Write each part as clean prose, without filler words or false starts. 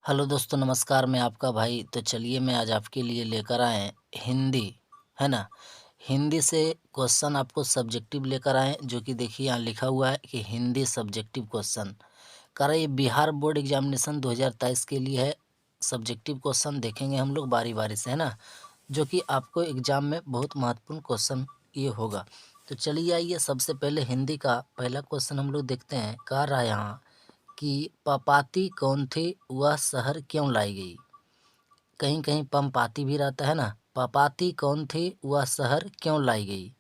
Hello दोस्तों, नमस्कार। मैं आपका भाई। तो चलिए मैं आज आपके लिए लेकर आए हिंदी, है ना। हिंदी से क्वेश्चन आपको सब्जेक्टिव लेकर आए, जो कि देखिए यहाँ लिखा हुआ है कि हिंदी सब्जेक्टिव क्वेश्चन कर रहा है। ये बिहार बोर्ड एग्जामिनेशन 2023 के लिए है। सब्जेक्टिव क्वेश्चन देखेंगे हम लोग बारी बारी से, है ना, जो कि आपको एग्जाम में बहुत महत्वपूर्ण क्वेश्चन ये होगा। तो चलिए आइए, सबसे पहले हिंदी का पहला क्वेश्चन हम लोग देखते हैं। कह रहा है यहाँ कि पपाती कौन थी, वह शहर क्यों लाई गई। कहीं कहीं पमपाती भी रहता है ना। पपाती कौन थी, वह शहर क्यों लाई गई।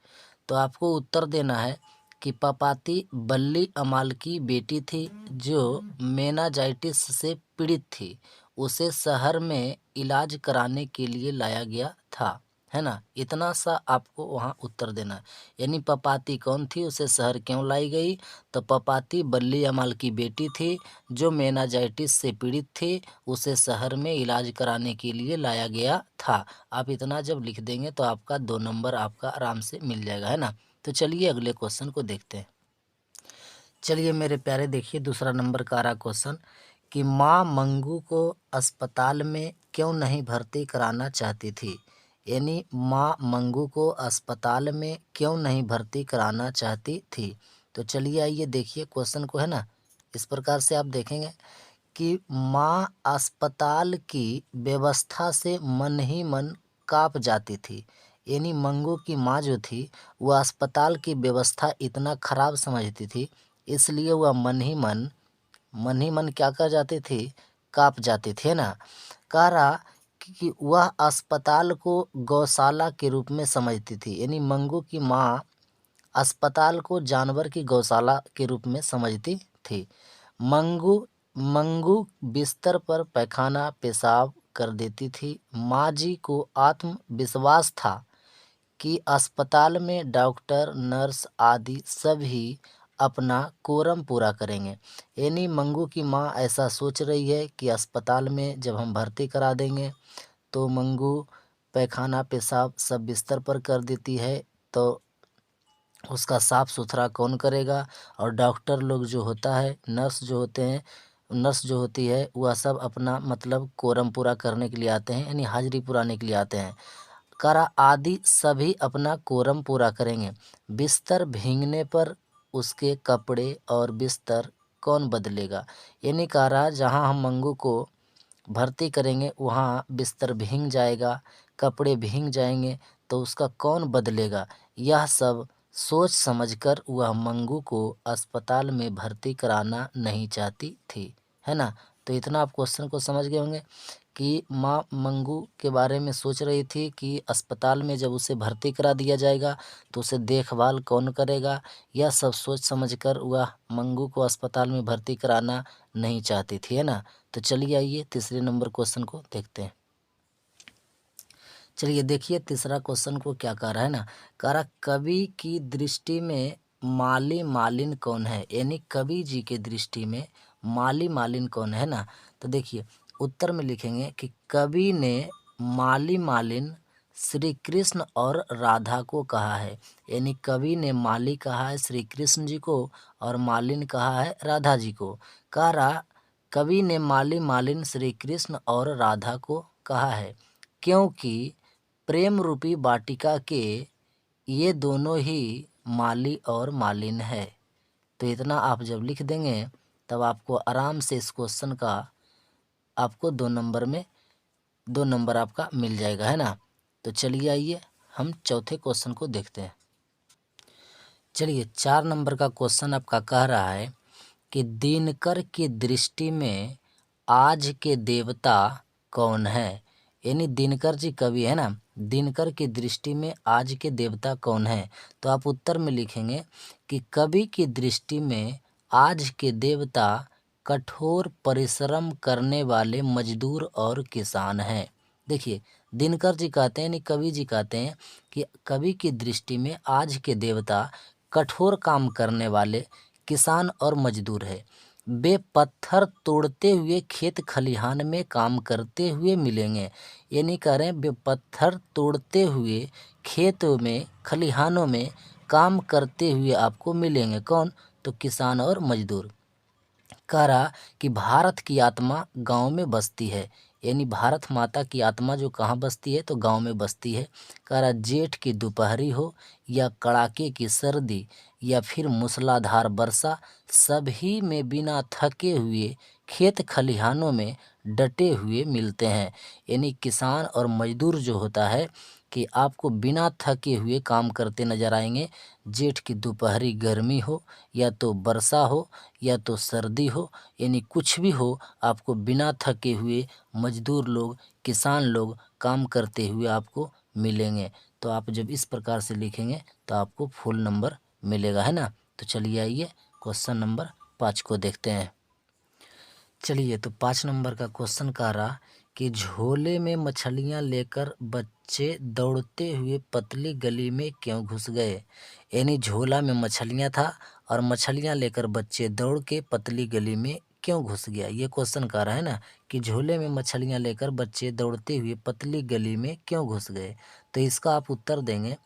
तो आपको उत्तर देना है कि पपाती बल्ली अमाल की बेटी थी, जो मेनाजाइटिस से पीड़ित थी। उसे शहर में इलाज कराने के लिए लाया गया था, है ना। इतना सा आपको वहाँ उत्तर देना है। यानी पपाती कौन थी, उसे शहर क्यों लाई गई। तो पपाती बल्ली अमाल की बेटी थी, जो मेनाजाइटिस से पीड़ित थी। उसे शहर में इलाज कराने के लिए लाया गया था। आप इतना जब लिख देंगे तो आपका 2 नंबर आपका आराम से मिल जाएगा, है ना। तो चलिए अगले क्वेश्चन को देखते हैं। चलिए मेरे प्यारे, देखिए दूसरा नंबर का आ रहा क्वेश्चन कि माँ मंगू को अस्पताल में क्यों नहीं भर्ती कराना चाहती थी। यानी माँ मंगू को अस्पताल में क्यों नहीं भर्ती कराना चाहती थी। तो चलिए आइए देखिए क्वेश्चन को, है ना। इस प्रकार से आप देखेंगे कि माँ अस्पताल की व्यवस्था से मन ही मन काँप जाती थी। यानी मंगू की माँ जो थी, वह अस्पताल की व्यवस्था इतना खराब समझती थी, इसलिए वह मन ही मन क्या कर जाती थी, काँप जाती थी, है ना। कह रहा कि वह अस्पताल को गौशाला के रूप में समझती थी। यानी मंगू की माँ अस्पताल को जानवर की गौशाला के रूप में समझती थी। मंगू मंगू बिस्तर पर पैखाना पेशाब कर देती थी। माँ जी को आत्मविश्वास था कि अस्पताल में डॉक्टर नर्स आदि सभी अपना कोरम पूरा करेंगे। यानी मंगू की माँ ऐसा सोच रही है कि अस्पताल में जब हम भर्ती करा देंगे तो मंगू पैखाना पेशाब सब बिस्तर पर कर देती है, तो उसका साफ़ सुथरा कौन करेगा। और डॉक्टर लोग जो होता है, नर्स जो होते हैं, नर्स जो होती है, वह सब अपना मतलब कोरम पूरा करने के लिए आते हैं, यानी हाजिरी पुराने के लिए आते हैं। करा आदि सभी अपना कोरम पूरा करेंगे। बिस्तर भीगने पर उसके कपड़े और बिस्तर कौन बदलेगा। यानी कह रहा जहाँ हम मंगू को भर्ती करेंगे वहाँ बिस्तर भीग जाएगा, कपड़े भीग जाएंगे, तो उसका कौन बदलेगा। यह सब सोच समझकर वह मंगू को अस्पताल में भर्ती कराना नहीं चाहती थी, है ना। तो इतना आप क्वेश्चन को समझ गए होंगे कि माँ मंगू के बारे में सोच रही थी कि अस्पताल में जब उसे भर्ती करा दिया जाएगा तो उसे देखभाल कौन करेगा। यह सब सोच समझकर वह मंगू को अस्पताल में भर्ती कराना नहीं चाहती थी, है ना। तो चलिए आइए तीसरे नंबर क्वेश्चन को देखते हैं। चलिए देखिए तीसरा क्वेश्चन को क्या कह रहा है ना। कह रहा कवि की दृष्टि में माली मालिन कौन है। यानी कवि जी के दृष्टि में माली मालिन कौन है ना। तो देखिए उत्तर में लिखेंगे कि कवि ने माली मालिन श्री कृष्ण और राधा को कहा है। यानी कवि ने माली कहा है श्री कृष्ण जी को और मालिन कहा है राधा जी को। कह रहा कवि ने माली मालिन श्री कृष्ण और राधा को कहा है क्योंकि प्रेम रूपी वाटिका के ये दोनों ही माली और मालिन है। तो इतना आप जब लिख देंगे तब आपको आराम से इस क्वेश्चन का आपको 2 नंबर आपका मिल जाएगा, है ना। तो चलिए आइए हम चौथे क्वेश्चन को देखते हैं। चलिए 4 नंबर का क्वेश्चन आपका कह रहा है कि दिनकर की दृष्टि में आज के देवता कौन है। यानी दिनकर जी कवि है ना, दिनकर की दृष्टि में आज के देवता कौन है। तो आप उत्तर में लिखेंगे कि कवि की दृष्टि में आज के देवता कठोर परिश्रम करने वाले मजदूर और किसान हैं। देखिए दिनकर जी कहते हैं, यानी कवि जी कहते हैं कि कवि की दृष्टि में आज के देवता कठोर काम करने वाले किसान और मजदूर है। वे पत्थर तोड़ते हुए खेत खलिहान में काम करते हुए मिलेंगे। यानी कह रहे हैं वे पत्थर तोड़ते हुए खेतों में खलिहानों में काम करते हुए आपको मिलेंगे। कौन? तो किसान और मजदूर। कह रहा कि भारत की आत्मा गांव में बसती है, यानी भारत माता की आत्मा जो कहाँ बसती है, तो गांव में बसती है। कह रहा जेठ की दोपहरी हो या कड़ाके की सर्दी या फिर मूसलाधार वर्षा, सभी में बिना थके हुए खेत खलिहानों में डटे हुए मिलते हैं। यानी किसान और मजदूर जो होता है कि आपको बिना थके हुए काम करते नजर आएंगे। जेठ की दोपहरी गर्मी हो या तो वर्षा हो या तो सर्दी हो, यानी कुछ भी हो, आपको बिना थके हुए मजदूर लोग, किसान लोग काम करते हुए आपको मिलेंगे। तो आप जब इस प्रकार से लिखेंगे तो आपको फुल नंबर मिलेगा, है ना। तो चलिए आइए क्वेश्चन नंबर 5 को देखते हैं। चलिए तो 5 नंबर का क्वेश्चन कह रहा कि झोले में मछलियां लेकर बच्चे दौड़ते हुए पतली गली में क्यों घुस गए। यानी झोला में मछलियां था और मछलियां लेकर बच्चे दौड़ के पतली गली में क्यों घुस गया, ये क्वेश्चन कह रहा है ना कि झोले में मछलियां लेकर बच्चे दौड़ते हुए पतली गली में क्यों घुस गए। तो इसका आप उत्तर देंगे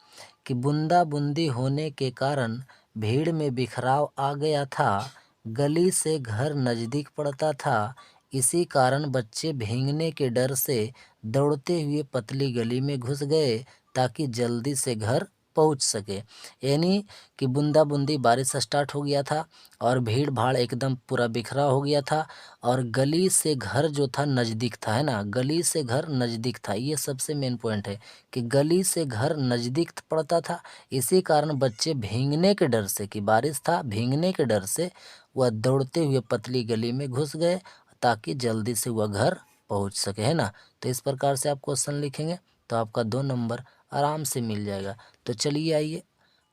कि बूंदा बूंदी होने के कारण भीड़ में बिखराव आ गया था, गली से घर नज़दीक पड़ता था, इसी कारण बच्चे भीगने के डर से दौड़ते हुए पतली गली में घुस गए ताकि जल्दी से घर पहुंच सके। यानी कि बूंदा बूंदी बारिश स्टार्ट हो गया था और भीड़ भाड़ एकदम पूरा बिखरा हो गया था और गली से घर जो था नज़दीक था, है ना, गली से घर नज़दीक था। ये सबसे मेन पॉइंट है कि गली से घर नज़दीक पड़ता था, इसी कारण बच्चे भीगने के डर से, कि बारिश था, भीगने के डर से वह दौड़ते हुए पतली गली में घुस गए ताकि जल्दी से वह घर पहुंच सके, है ना। तो इस प्रकार से आप क्वेश्चन लिखेंगे तो आपका 2 नंबर आराम से मिल जाएगा। तो चलिए आइए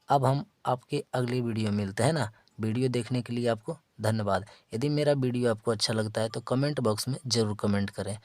अब हम आपके अगली वीडियो मिलते हैं ना। वीडियो देखने के लिए आपको धन्यवाद। यदि मेरा वीडियो आपको अच्छा लगता है तो कमेंट बॉक्स में ज़रूर कमेंट करें।